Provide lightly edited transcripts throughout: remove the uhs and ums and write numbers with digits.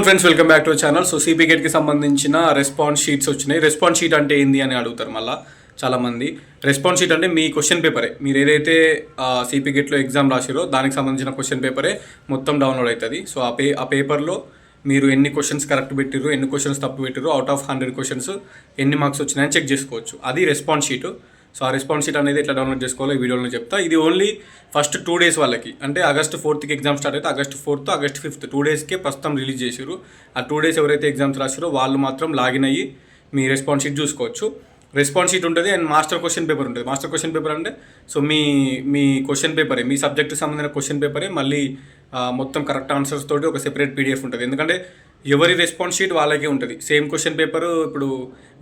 Friends, welcome back to channel. So సిపి గేట్కి సంబంధించిన రెస్పాన్స్ షీట్స్ వచ్చినాయి. రెస్పాన్స్ షీట్ అంటే ఏంది అని అడుగుతారు మళ్ళీ చాలామంది. రెస్పాన్స్ షీట్ అంటే మీ క్వశ్చన్ పేపరే, మీరు ఏదైతే సిపి గేట్లో ఎగ్జామ్ రాసిరో దానికి సంబంధించిన క్వశ్చన్ పేపరే మొత్తం డౌన్లోడ్ అవుతుంది. సో ఆ పేపర్లో మీరు ఎన్ని క్వశ్చన్స్ కరెక్ట్ పెట్టిర్రు, ఎన్ని క్వశ్చన్స్ తప్పు పెట్టిర్రు, అవుట్ ఆఫ్ 100 క్వశ్చన్స్ ఎన్ని మార్క్స్ వచ్చినాయని చెక్ చేసుకోవచ్చు. అది రెస్పాన్స్ షీట్. సో ఆ రెస్పాన్స్ షీట్ అనేది ఎట్లా డౌన్లోడ్ చేసుకోవాలో ఈ వీడియోలో చెప్తా. ఇది ఓన్లీ ఫస్ట్ 2 days వాళ్ళకి, అంటే August 4th ఎగ్జామ్ స్టార్ట్ అయితే August 4th, August 5th 2 daysకే ప్రస్తుతం రిలీజ్ చేసారు. ఆ 2 days ఎవరైతే ఎగ్జామ్స్ రాసారో వాళ్ళు మాత్రం లాగిన్ అయ్యి మీ రెస్పాన్స్ షీట్ చూసుకోవచ్చు. రెస్పాన్స్ షీట్ ఉంటుంది అండ్ మాస్టర్ క్వశ్చన్ పేపర్ ఉంటుంది. మాస్టర్ క్వశ్చన్ పేపర్ అంటే సో మీ క్వశ్చన్ పేపరే, మీ సబ్జెక్ట్కి సంబంధించిన క్వశ్చన్ పేపరే మళ్ళీ మొత్తం కరెక్ట్ ఆన్సర్స్ తోటి ఒక సెపరేట్ PDF ఉంటుంది. ఎందుకంటే ఎవరి రెస్పాన్స్ షీట్ వాళ్ళకే ఉంటుంది. సేమ్ క్వశ్చన్ పేపర్ ఇప్పుడు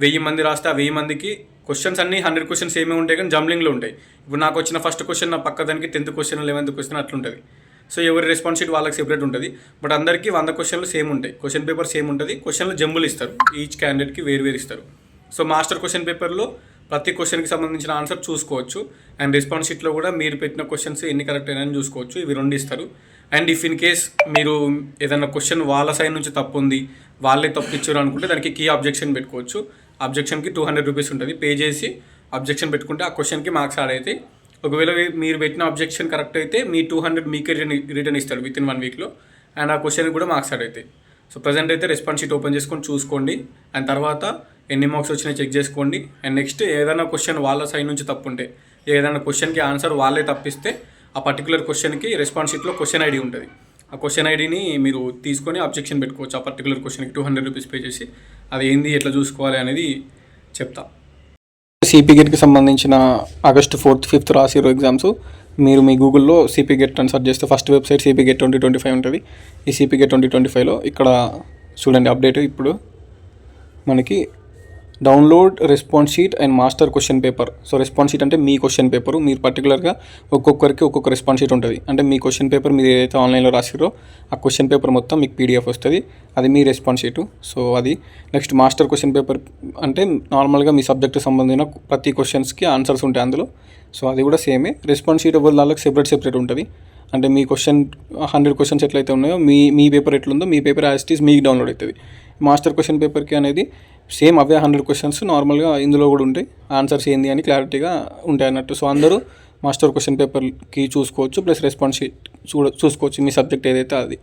1000 మంది రాస్తే ఆ 1000 మందికి క్వశ్చన్స్ అన్నీ 100 క్వశ్చన్స్ ఏమీ ఉంటాయి, కానీ జంబ్లింగ్లో ఉంటాయి. ఇప్పుడు నాకు వచ్చిన ఫస్ట్ క్వశ్చన్ నా పక్క దానికి 10th క్వశ్చన్ 11th క్వశ్చన్ అట్లుంటుంది. సో ఎవరి రెస్పాన్స్ షీట్ వాళ్ళకి సెపరేట్ ఉంటుంది. బట్ అందరికీ 100 క్వశ్చన్లు సేమ్ ఉంటాయి, క్వశ్చన్ పేపర్ సేమ్ ఉంటుంది. క్వశ్చన్లు జంబులు ఇస్తారు, ఈచ్ క్యాండిడేట్కి వేరు ఇస్తారు. సో మాస్టర్ క్వశ్చన్ పేపర్లో ప్రతి క్వశ్చన్కి సంబంధించిన ఆన్సర్ చూసుకోవచ్చు. అండ్ రెస్పాన్స్ షీట్లో కూడా మీరు పెట్టిన క్వశ్చన్స్ ఎన్ని కరెక్ట్ అయినాయని చూసుకోవచ్చు. ఇవి 2 ఇస్తారు. అండ్ ఇఫ్ ఇన్ కేస్ మీరు ఏదైనా క్వశ్చన్ వాళ్ళ సైడ్ నుంచి తప్పు ఉంది, వాళ్ళే తప్పు ఇచ్చారు అనుకుంటే దానికి కీ అబ్జెక్షన్ పెట్టుకోవచ్చు. అబ్జెక్షన్కి 200 రూపీస్ ఉంటుంది. పే చేసి అబ్జెక్షన్ పెట్టుకుంటే ఆ క్వశ్చన్కి మార్క్స్ యాడ్ అవుతాయి. ఒకవేళ మీరు పెట్టిన అబ్జెక్షన్ కరెక్ట్ అయితే మీ 200 మీకే రిటర్న్ ఇస్తారు వితిన్ 1 weekలో. అండ్ ఆ క్వశ్చన్కి కూడా మార్క్స్ యాడ్ అవుతాయి. సో ప్రజెంట్ అయితే రెస్పాన్స్ షీట్ ఓపెన్ చేసుకొని చూసుకోండి. అండ్ తర్వాత ఎన్ని మార్క్స్ వచ్చినాయో చెక్ చేసుకోండి. అండ్ నెక్స్ట్ ఏదైనా క్వశ్చన్ వాళ్ళ సైడ్ నుంచి తప్పు ఉంటే, ఏదైనా క్వశ్చన్కి ఆన్సర్ వాళ్ళే తప్పిస్తే ఆ పర్టికులర్ క్వశ్చన్కి రెస్పాన్స్ షీట్లో క్వశ్చన్ ఐడి ఉంటుంది. ఆ క్వశ్చన్ ఐడిని మీరు తీసుకొని అబ్జెక్షన్ పెట్టుకోవచ్చు. ఆ పర్టికులర్ క్వశ్చన్కి 200 రూపీస్ పే చేసి అది ఏంది ఎట్లా చూసుకోవాలి అనేది చెప్తా. సిపి గేట్కి సంబంధించిన August 4th 5th రాసిరు ఎగ్జామ్స్. మీరు మీ గూగుల్లో సిపి గేట్ అని సెర్చ్ చేస్తే ఫస్ట్ వెబ్సైట్ సిపి గేట్ 2025 ఉంటుంది. ఈ సిపి గేట్ 2025లో ఇక్కడ చూడండి అప్డేట్. ఇప్పుడు మనకి download response sheet and master question paper. So response sheet అంటే మీ క్వశ్చన్ పేపరు, మీరు పర్టికులర్గా ఒక్కొక్కరికి ఒక్కొక్క రెస్పాన్స్ షీట్ ఉంటుంది. అంటే మీ క్వశ్చన్ పేపర్ మీరు ఏదైతే ఆన్లైన్లో రాసిరో ఆ క్వశ్చన్ పేపర్ మొత్తం మీకు PDF వస్తుంది. అది మీ రెస్పాన్స్ షీటు. సో అది నెక్స్ట్ మాస్టర్ క్వశ్చన్ పేపర్ అంటే నార్మల్గా మీ సబ్జెక్ట్కి సంబంధించిన ప్రతి క్వశ్చన్స్కి ఆన్సర్స్ ఉంటాయి అందులో. సో అది కూడా సేమే. రెస్పాన్స్ షీట్ ఎవరి వాళ్ళకి సెపరేట్ ఉంటుంది. అంటే మీ క్వశ్చన్ 100 క్వశ్చన్స్ ఎట్లయితే ఉన్నాయో మీ పేపర్ ఎట్లుందో మీ పేపర్ యాజ్ ఇట్ ఈస్ మీకు డౌన్లోడ్ అవుతుంది. మాస్టర్ క్వశ్చన్ పేపర్కి అనేది సేమ్ అవే 100 క్వశ్చన్స్ నార్మల్గా ఇందులో కూడా ఉంటాయి. ఆన్సర్స్ ఏంది అని క్లారిటీగా ఉంటాయి అన్నట్టు. సో అందరూ మాస్టర్ క్వశ్చన్ పేపర్కి చూసుకోవచ్చు, ప్లస్ రెస్పాన్స్ షీట్ చూసుకోవచ్చు మీ సబ్జెక్ట్ ఏదైతే అది.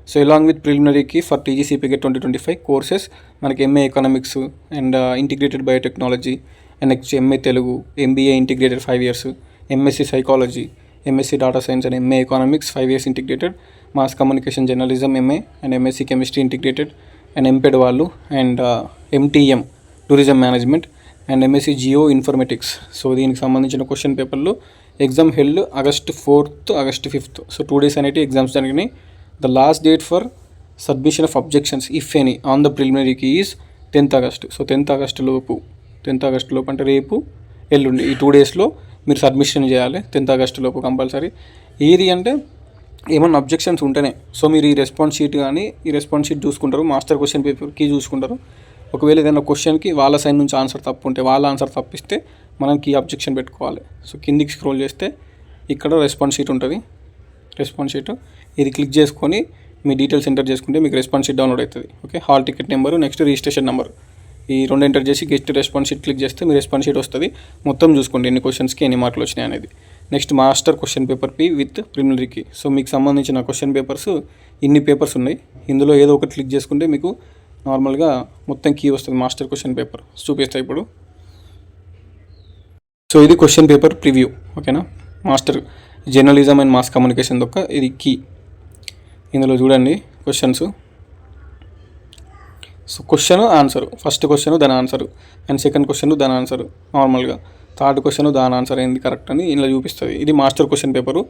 సో అలాంగ్ విత్ ప్రిలిమినరీకి ఫర్ TGCP GATE 2025 కోర్సెస్ మనకి MA economics and integrated biotechnology and next MA Telugu, MBA integrated 5 years, MSc psychology, MSc data science and MA economics 5 years integrated, mass communication journalism MA and MSc chemistry integrated and MPEd వాళ్ళు and MTM tourism management and MSc geoinformatics. So దీనికి సంబంధించిన question పేపర్లు exam held August 4th, August 5th. So 2 days అనేవి exams జరిగినాయి. The last date for submission of objections if any on the ప్రిలిమినరీకి is 10th August. So 10th August లోపు అంటే రేపు ఎల్లుండి ఈ 2 daysలో మీరు సబ్మిషన్ చేయాలి. 10th August లోపు కంపల్సరీ. ఏది అంటే ఏమన్నా అబ్జెక్షన్స్ ఉంటేనే. సో మీరు ఈ రెస్పాన్స్ షీట్ చూసుకుంటారు, మాస్టర్ క్వశ్చన్ పేపర్కి చూసుకుంటారు. ఒకవేళ ఏదైనా క్వశ్చన్కి వాళ్ళ సైడ్ నుంచి ఆన్సర్ తప్పు ఉంటే, వాళ్ళ ఆన్సర్ తప్పిస్తే మనం కీ అబ్జెక్షన్ పెట్టుకోవాలి. సో కిందికి స్క్రోల్ చేస్తే ఇక్కడ రెస్పాన్స్ షీట్ ఉంటుంది. రెస్పాన్స్ షీట్ ఇది క్లిక్ చేసుకొని మీ డీటెయిల్స్ ఎంటర్ చేసుకుంటే మీకు రెస్పాన్స్ షీట్ డౌన్లోడ్ అవుతుంది. Okay, hall ticket number, next registration number, ఈ 2 ఎంటర్ చేసి గెస్ట్ రెస్పాన్స్ షీట్ క్లిక్ చేస్తే మీ రెస్పాన్స్ షీట్ వస్తుంది. మొత్తం చూసుకోండి ఎన్ని క్వశ్చన్స్కి ఎన్ని మార్కులు వచ్చినాయి అనేది. Next master question paper P with ప్రిలిమినరీకి. సో మీకు సంబంధించిన క్వశ్చన్ పేపర్స్ ఇన్ని పేపర్స్ ఉన్నాయి. ఇందులో ఏదో ఒకటి క్లిక్ చేసుకుంటే మీకు నార్మల్గా మొత్తం కీ వస్తుంది. మాస్టర్ క్వశ్చన్ పేపర్ చూపిస్తాయి ఇప్పుడు. సో ఇది క్వశ్చన్ పేపర్ ప్రివ్యూ. ఓకేనా, master journalism and mass communication దొక్క ఇది కీ. ఇందులో చూడండి questions. So question answer, first question దాని ఆన్సరు అండ్ సెకండ్ క్వశ్చన్ దాని ఆన్సరు, నార్మల్గా థర్డ్ క్వశ్చన్ దాని ఆన్సర్ ఏంది కరెక్ట్ అని ఇలా చూపిస్తుంది. ఇది మాస్టర్ క్వశ్చన్ పేపరు.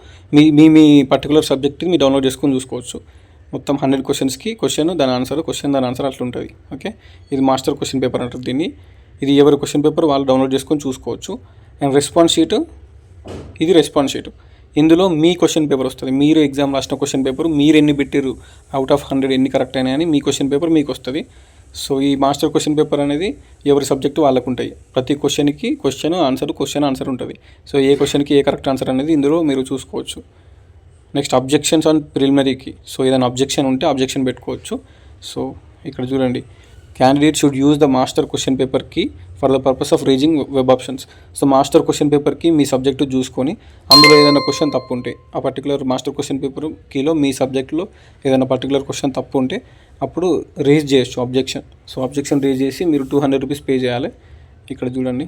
మీ పర్టికులర్ సబ్జెక్ట్కి మీరు డౌన్లోడ్ చేసుకొని చూసుకోవచ్చు. మొత్తం 100 క్వశ్చన్స్కి క్వశ్చన్ దాని ఆన్సర్ అట్లా ఉంటుంది. ఓకే, ఇది మాస్టర్ క్వశ్చన్ పేపర్ అంటారు దీన్ని. ఇది ఎవరి క్వశ్చన్ పేపర్ వాళ్ళు డౌన్లోడ్ చేసుకొని చూసుకోవచ్చు. అండ్ రెస్పాన్స్ షీట్, ఇది రెస్పాన్స్ షీట్. ఇందులో మీ క్వశ్చన్ పేపర్ వస్తుంది. మీరు ఎగ్జామ్ రాసిన క్వశ్చన్ పేపర్ మీరు ఎన్ని పెట్టారు, అవుట్ ఆఫ్ 100 ఎన్ని కరెక్ట్ అయినాయని మీ క్వశ్చన్ పేపర్ మీకు వస్తుంది. సో ఈ మాస్టర్ క్వశ్చన్ పేపర్ అనేది ఎవరి సబ్జెక్టు వాళ్ళకు ఉంటాయి. ప్రతి క్వశ్చన్కి క్వశ్చన్ ఆన్సర్ ఉంటుంది. సో ఏ క్వశ్చన్కి ఏ కరెక్ట్ ఆన్సర్ అనేది ఇందులో మీరు చూసుకోవచ్చు. నెక్స్ట్ అబ్జెక్షన్స్ ఆన్ ప్రిలిమినరీకి. సో ఏదైనా అబ్జెక్షన్ ఉంటే అబ్జెక్షన్ పెట్టుకోవచ్చు. సో ఇక్కడ చూడండి, candidate should use the master question paper key for the purpose of raising web options. So master question పేపర్కి మీ సబ్జెక్టు చూసుకొని అందులో ఏదైనా క్వశ్చన్ తప్పు ఉంటే, ఆ పర్టికులర్ మాస్టర్ క్వశ్చన్ పేపర్ కీలో మీ సబ్జెక్ట్లో ఏదైనా పర్టికులర్ క్వశ్చన్ తప్పు ఉంటే అప్పుడు రేజ్ చేయొచ్చు అబ్జెక్షన్. సో అబ్జెక్షన్ రేజ్ చేసి మీరు 200 రూపీస్ పే చేయాలి. ఇక్కడ చూడండి.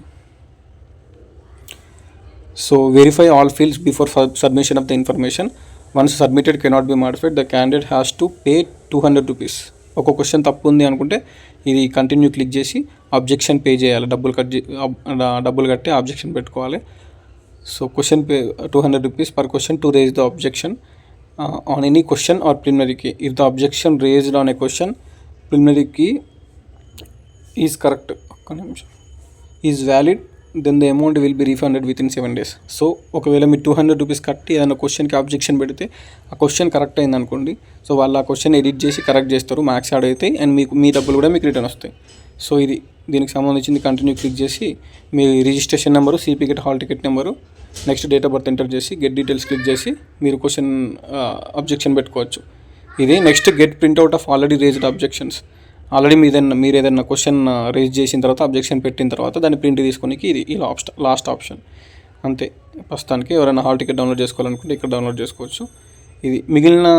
So verify all fields before submission of the information. Once submitted cannot be modified, the candidate has to pay 200 rupees. ఒక క్వశ్చన్ తప్పు ఉంది అనుకుంటే ఇది కంటిన్యూ క్లిక్ చేసి అబ్జెక్షన్ పే చేయాలి. డబ్బులు కట్టి అబ్జెక్షన్ పెట్టుకోవాలి. So question pay 200 rupees per question to raise the objection on any question or preliminary key. If the objection raised on a question, preliminary key is correct, ఒక్క నిమిషం, is valid, then the amount will be refunded within 7 days. So ఒకవేళ మీరు 200 rupees కట్టి ఏదైనా క్వశ్చన్కి objection పెడితే ఆ question correct అయింది అనుకోండి, సో వాళ్ళు ఆ క్వశ్చన్ ఎడిట్ చేసి కరెక్ట్ చేస్తారు, మార్క్స్ యాడ్ అవుతాయి అండ్ మీ డబ్బులు కూడా మీకు రిటర్న్ వస్తాయి. సో దీనికి సంబంధించింది కంటిన్యూ క్లిక్ చేసి మీ registration number, CPGET hall ticket number, next date of birth enter చేసి గెట్ డీటెయిల్స్ క్లిక్ చేసి మీరు క్వశ్చన్ అబ్జెక్షన్ పెట్టుకోవచ్చు. ఇది next get printout of already raised objections. Already మీరు ఏదైనా క్వశ్చన్ రేజ్ చేసిన తర్వాత అబ్జెక్షన్ పెట్టిన తర్వాత దాన్ని ప్రింట్ తీసుకోనికి ఇది ఈ లాస్ట్ ఆప్షన్ అంతే. ప్రస్తుతానికి ఎవరైనా హాల్ టికెట్ డౌన్లోడ్ చేసుకోవాలనుకుంటే ఇక్కడ డౌన్లోడ్ చేసుకోవచ్చు. ఇది మిగిలిన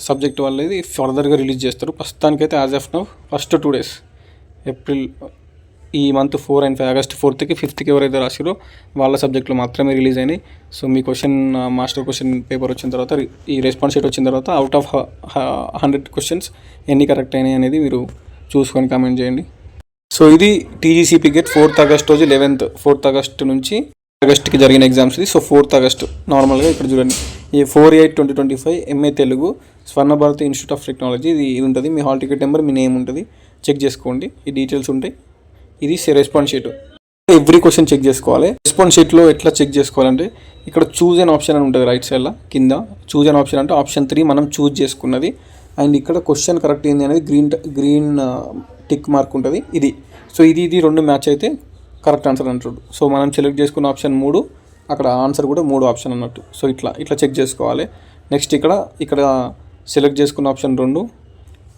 సబ్జెక్ట్ వల్ల ఇది ఫర్దర్గా రిలీజ్ చేస్తారు. ప్రస్తుతానికైతే as of now first 2 days April ఈ month 4 and 5 August 4th, 5th ఎవరైతే రాసిరో వాళ్ళ సబ్జెక్టులు మాత్రమే రిలీజ్ అయినాయి. సో మీ క్వశ్చన్ మాస్టర్ క్వశ్చన్ పేపర్ వచ్చిన తర్వాత, ఈ రెస్పాన్స్ షీట్ వచ్చిన తర్వాత అవుట్ ఆఫ్ 100 క్వశ్చన్స్ ఎన్ని కరెక్ట్ అయినాయి అనేది మీరు చూసుకొని కామెంట్ చేయండి. సో ఇది టీజీసీపీ గెట్ 4th ఆగస్ట్ రోజు 4th ఆగస్ట్ నుంచి ఆగస్ట్కి జరిగిన ఎగ్జామ్స్ ఇది. సో 4th ఆగస్ట్ నార్మల్గా ఇక్కడ చూడండి, ఈ 4/8/2025 MA Telugu Swarnabharati institute of technology ఇది ఉంటుంది. మీ హాల్ టికెట్ నెంబర్, మీ నేమ్ ఉంటుంది, చెక్ చేసుకోండి, ఈ డీటెయిల్స్ ఉంటాయి. ఇది response sheet. Every question check చేసుకోవాలి. రెస్పాన్స్ షీట్లో ఎట్లా చెక్ చేసుకోవాలంటే ఇక్కడ చూజ్ అన్ ఆప్షన్ అని ఉంటుంది రైట్ సైడ్లో కింద. చూజ్ అన్ ఆప్షన్ అంటే ఆప్షన్ 3 మనం చూజ్ చేసుకున్నది, అండ్ ఇక్కడ క్వశ్చన్ కరెక్ట్ ఏంది అనేది గ్రీన్ టిక్ మార్క్ ఉంటుంది ఇది. సో ఇది 2 మ్యాచ్ అయితే కరెక్ట్ ఆన్సర్ అంటాడు. సో మనం సెలెక్ట్ చేసుకున్న ఆప్షన్ 3, అక్కడ ఆన్సర్ కూడా 3 ఆప్షన్ అన్నట్టు. సో ఇట్లా చెక్ చేసుకోవాలి. నెక్స్ట్ ఇక్కడ సెలెక్ట్ చేసుకున్న ఆప్షన్ 2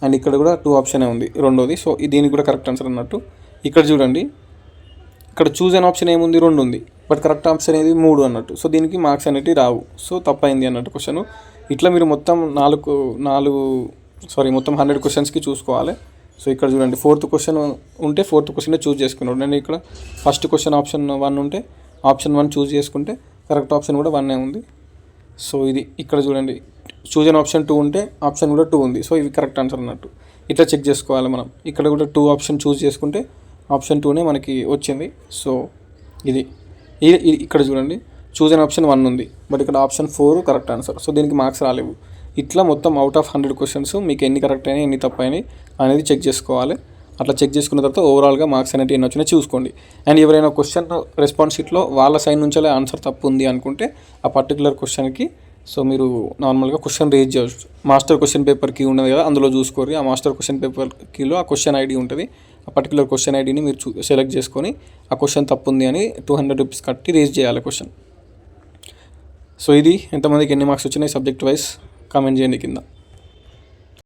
అండ్ ఇక్కడ కూడా 2 ఆప్షనే ఉంది రెండోది. సో దీనికి కూడా కరెక్ట్ ఆన్సర్ అన్నట్టు. ఇక్కడ చూడండి, ఇక్కడ చూజ్ అన్ ఆప్షన్ ఏముంది 2 ఉంది, బట్ కరెక్ట్ ఆప్షన్ అనేది 3 అన్నట్టు. సో దీనికి మార్క్స్ అనేవి రావు. సో తప్పైంది అన్నట్టు క్వశ్చన్. ఇట్లా మీరు మొత్తం 100 క్వశ్చన్స్కి చూసుకోవాలి. సో ఇక్కడ చూడండి, 4th క్వశ్చన్ ఉంటే 4th క్వశ్చన్ చూజ్ చేసుకున్నాడు. నేను ఇక్కడ ఫస్ట్ క్వశ్చన్ ఆప్షన్ 1 ఉంటే ఆప్షన్ 1 చూజ్ చేసుకుంటే కరెక్ట్ ఆప్షన్ కూడా 1 ఉంది. సో ఇది ఇక్కడ చూడండి, చూజ్ అన్ ఆప్షన్ 2 ఉంటే ఆప్షన్ కూడా 2 ఉంది. సో ఇది కరెక్ట్ ఆన్సర్ అన్నట్టు. ఇట్లా చెక్ చేసుకోవాలి మనం. ఇక్కడ కూడా 2 ఆప్షన్ చూజ్ చేసుకుంటే ఆప్షన్ 2నే మనకి వచ్చింది. సో ఇది ఇక్కడ చూడండి, చూజ్ అన్ ఆప్షన్ 1 ఉంది, బట్ ఇక్కడ ఆప్షన్ 4 కరెక్ట్ ఆన్సర్. సో దీనికి మార్క్స్ రాలేవు. ఇట్లా మొత్తం అవుట్ ఆఫ్ 100 క్వశ్చన్స్ మీకు ఎన్ని కరెక్ట్ అయినాయి, ఎన్ని తప్పు అయినాయి అనేది చెక్ చేసుకోవాలి. అట్లా చెక్ చేసుకున్న తర్వాత ఓవరాల్గా మార్క్స్ అనేవి ఎన్ని వచ్చినాయి చూసుకోండి. అండ్ ఎవరైనా క్వశ్చన్ రెస్పాన్స్ షీట్లో వాళ్ళ సైడ్ నుంచే ఆన్సర్ తప్పు ఉంది అనుకుంటే ఆ పర్టికులర్ క్వశ్చన్కి సో మీరు నార్మల్గా క్వశ్చన్ రేజ్ చేయవచ్చు. మాస్టర్ క్వశ్చన్ పేపర్ కీ ఉన్నది కదా, అందులో చూసుకోరు. ఆ మాస్టర్ క్వశ్చన్ పేపర్ కీలో ఆ క్వశ్చన్ ఐడి ఉంటుంది. ఆ పర్టికులర్ క్వశ్చన్ ఐడిని మీరు సెలెక్ట్ చేసుకొని ఆ క్వశ్చన్ తప్పు ఉంది అని 200 రూపీస్ కట్టి రేజ్ చేయాలి క్వశ్చన్. సో ఇది ఎంతమందికి ఎన్ని మార్క్స్ వచ్చినాయి సబ్జెక్ట్ వైజ్ కామెంట్ చేయండి కింద.